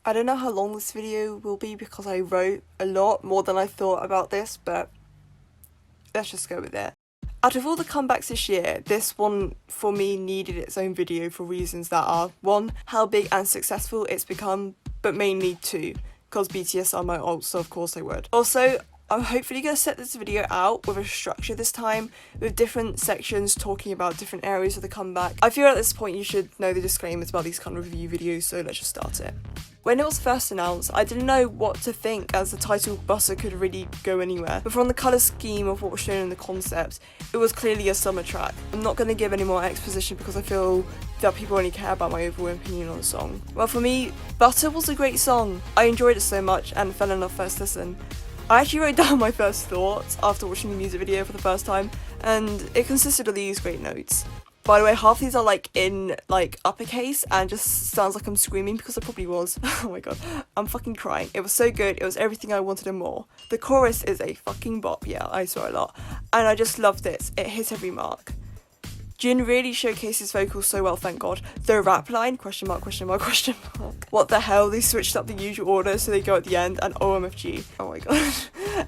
I don't know how long this video will be because I wrote a lot more than I thought about this, but let's just go with it. Out of all the comebacks this year, this one for me needed its own video for reasons that are: one, how big and successful it's become, but mainly two, because BTS are my ult, so of course I would. Also, I'm hopefully going to set this video out with a structure this time, with different sections talking about different areas of the comeback. I feel at this point you should know the disclaimers about these kind of review videos, so let's just start it. When it was first announced, I didn't know what to think, as the title Butter could really go anywhere, but from the colour scheme of what was shown in the concept, it was clearly a summer track. I'm not going to give any more exposition because I feel that people only care about my overall opinion on the song. Well, for me, Butter was a great song. I enjoyed it so much and fell in love first listen. I actually wrote down my first thoughts after watching the music video for the first time, and it consisted of these great notes. By the way, half these are in uppercase and just sounds like I'm screaming because I probably was. Oh my god, I'm fucking crying. It was so good, it was everything I wanted and more. The chorus is a fucking bop, yeah, I swear a lot. And I just loved it hit every mark. Jin really showcases vocals so well, thank god. The rap line, question mark, question mark, question mark. What the hell, they switched up the usual order so they go at the end, and OMFG. Oh my god.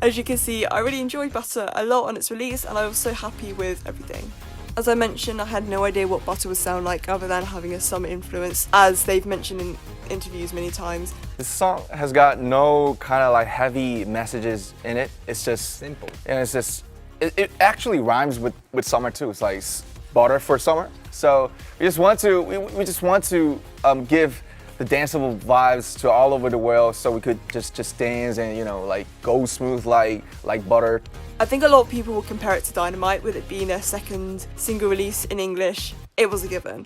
As you can see, I really enjoyed Butter a lot on its release, and I was so happy with everything. As I mentioned, I had no idea what Butter would sound like other than having a summer influence, as they've mentioned in interviews many times. This song has got no kind of heavy messages in it. It's just simple. And it's just, it actually rhymes with summer too. It's like butter for summer. So we just want to give the danceable vibes to all over the world, so we could just dance and go smooth like butter. I think a lot of people will compare it to Dynamite, with it being their second single release in English. It was a given.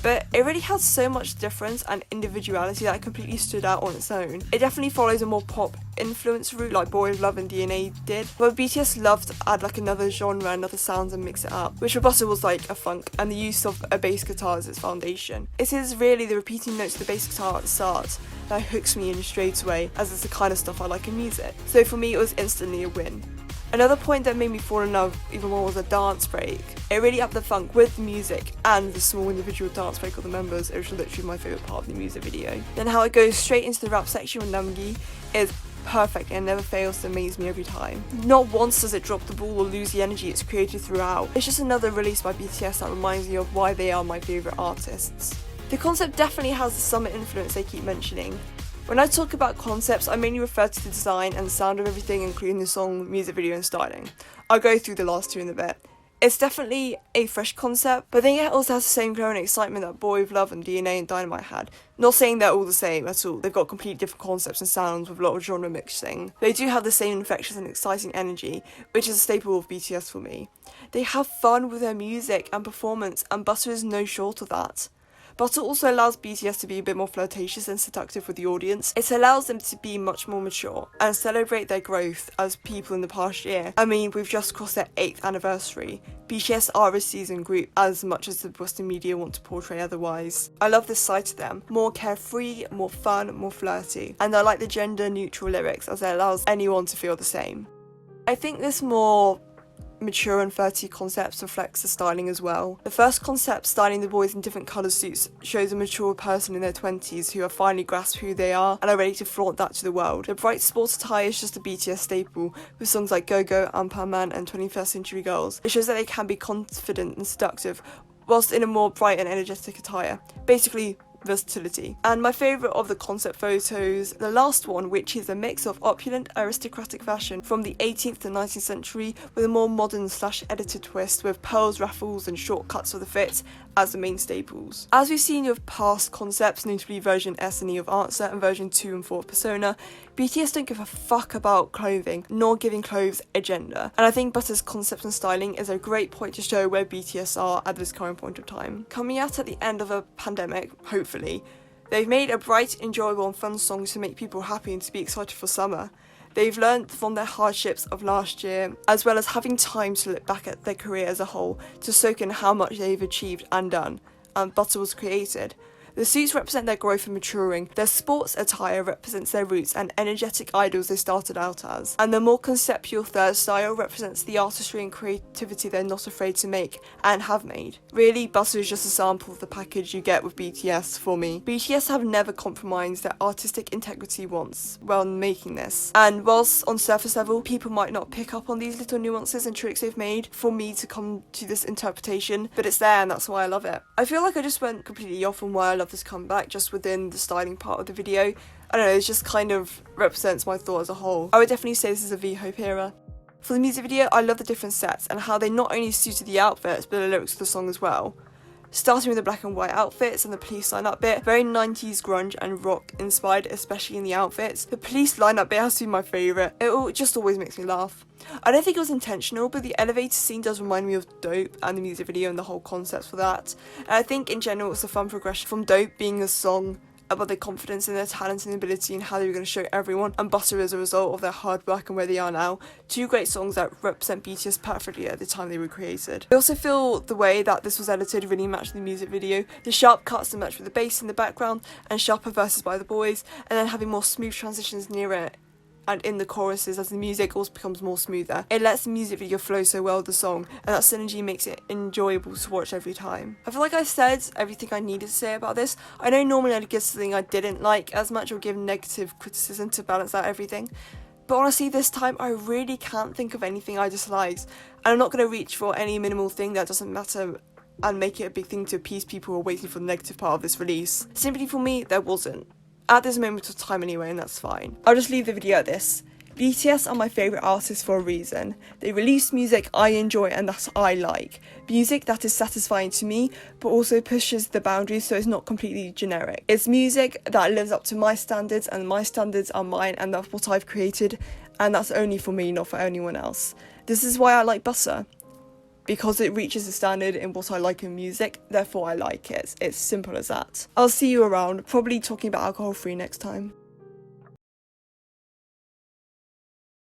But it really had so much difference and individuality that it completely stood out on its own. It definitely follows a more pop influence route like Boy With Love and DNA did, but BTS loved to add another genre, another sound and mix it up, which for Butter was a funk, and the use of a bass guitar as its foundation. It is really the repeating notes of the bass guitar at the start that hooks me in straight away, as it's the kind of stuff I like in music. So for me it was instantly a win. Another point that made me fall in love even more was a dance break. It really upped the funk with the music and the small individual dance break of the members, which was literally my favourite part of the music video. Then how it goes straight into the rap section with Namgi is perfect and never fails to amaze me every time. Not once does it drop the ball or lose the energy it's created throughout. It's just another release by BTS that reminds me of why they are my favourite artists. The concept definitely has the summer influence they keep mentioning. When I talk about concepts, I mainly refer to the design and the sound of everything, including the song, music video and styling. I'll go through the last two in a bit. It's definitely a fresh concept, but I think it also has the same glow and excitement that Boy With Love and DNA and Dynamite had. Not saying they're all the same at all, they've got completely different concepts and sounds with a lot of genre mixing. They do have the same infectious and exciting energy, which is a staple of BTS for me. They have fun with their music and performance, and Butter is no short of that. Butter also allows BTS to be a bit more flirtatious and seductive with the audience. It allows them to be much more mature and celebrate their growth as people in the past year. I mean, we've just crossed their 8th anniversary. BTS are a seasoned group, as much as the Western media want to portray otherwise. I love this side to them. More carefree, more fun, more flirty. And I like the gender neutral lyrics, as it allows anyone to feel the same. I think this more mature and flirty concepts reflects the styling as well. The first concept, styling the boys in different colour suits, shows a mature person in their 20s who have finally grasped who they are and are ready to flaunt that to the world. The bright sports attire is just a BTS staple, with songs like Go Go, Man and 21st Century Girls. It shows that they can be confident and seductive whilst in a more bright and energetic attire. Basically, versatility. And my favourite of the concept photos, the last one, which is a mix of opulent aristocratic fashion from the 18th to 19th century with a more modern / edited twist with pearls, raffles and short cuts of the fit as the main staples. As we've seen with past concepts, notably version S and E of Answer and version 2 and 4 of Persona, BTS don't give a fuck about clothing, nor giving clothes a gender. And I think Butter's concept and styling is a great point to show where BTS are at this current point of time. Coming out at the end of a pandemic, hopefully, they've made a bright, enjoyable and fun song to make people happy and to be excited for summer. They've learnt from their hardships of last year, as well as having time to look back at their career as a whole to soak in how much they've achieved and done, and Butter was created. The suits represent their growth and maturing, their sports attire represents their roots and energetic idols they started out as, and the more conceptual third style represents the artistry and creativity they're not afraid to make and have made. Really, Butter is just a sample of the package you get with BTS for me. BTS have never compromised their artistic integrity once while making this, and whilst on surface level people might not pick up on these little nuances and tricks they've made for me to come to this interpretation, but it's there and that's why I love it. I feel like I just went completely off on why I love this comeback just within the styling part of the video. I don't know, it just kind of represents my thought as a whole. I would definitely say this is a V-Hope era. For the music video, I love the different sets and how they not only suited the outfits but the lyrics of the song as well. Starting with the black and white outfits and the police lineup bit, very 90s grunge and rock inspired, especially in the outfits. The police lineup bit has to be my favourite. It just always makes me laugh. I don't think it was intentional, but the elevator scene does remind me of Dope and the music video and the whole concept for that. And I think in general it's a fun progression from Dope being a song about their confidence in their talent and ability and how they were going to show everyone, and Butter as a result of their hard work and where they are now. Two great songs that represent BTS perfectly at the time they were created. I also feel the way that this was edited really matched the music video. The sharp cuts to match with the bass in the background and sharper verses by the boys, and then having more smooth transitions near it and in the choruses as the music also becomes more smoother. It lets the music video flow so well with the song, and that synergy makes it enjoyable to watch every time. I feel like I said everything I needed to say about this. I know normally I'd give something I didn't like as much or give negative criticism to balance out everything, but honestly this time I really can't think of anything I disliked, and I'm not going to reach for any minimal thing that doesn't matter and make it a big thing to appease people who are waiting for the negative part of this release. Simply for me, there wasn't. At this moment of time anyway, and that's fine. I'll just leave the video at this. BTS are my favourite artists for a reason. They release music I enjoy and that I like. Music that is satisfying to me, but also pushes the boundaries so it's not completely generic. It's music that lives up to my standards, and my standards are mine and that's what I've created, and that's only for me, not for anyone else. This is why I like Butter. Because it reaches the standard in what I like in music, therefore I like it. It's simple as that. I'll see you around, probably talking about alcohol free next time.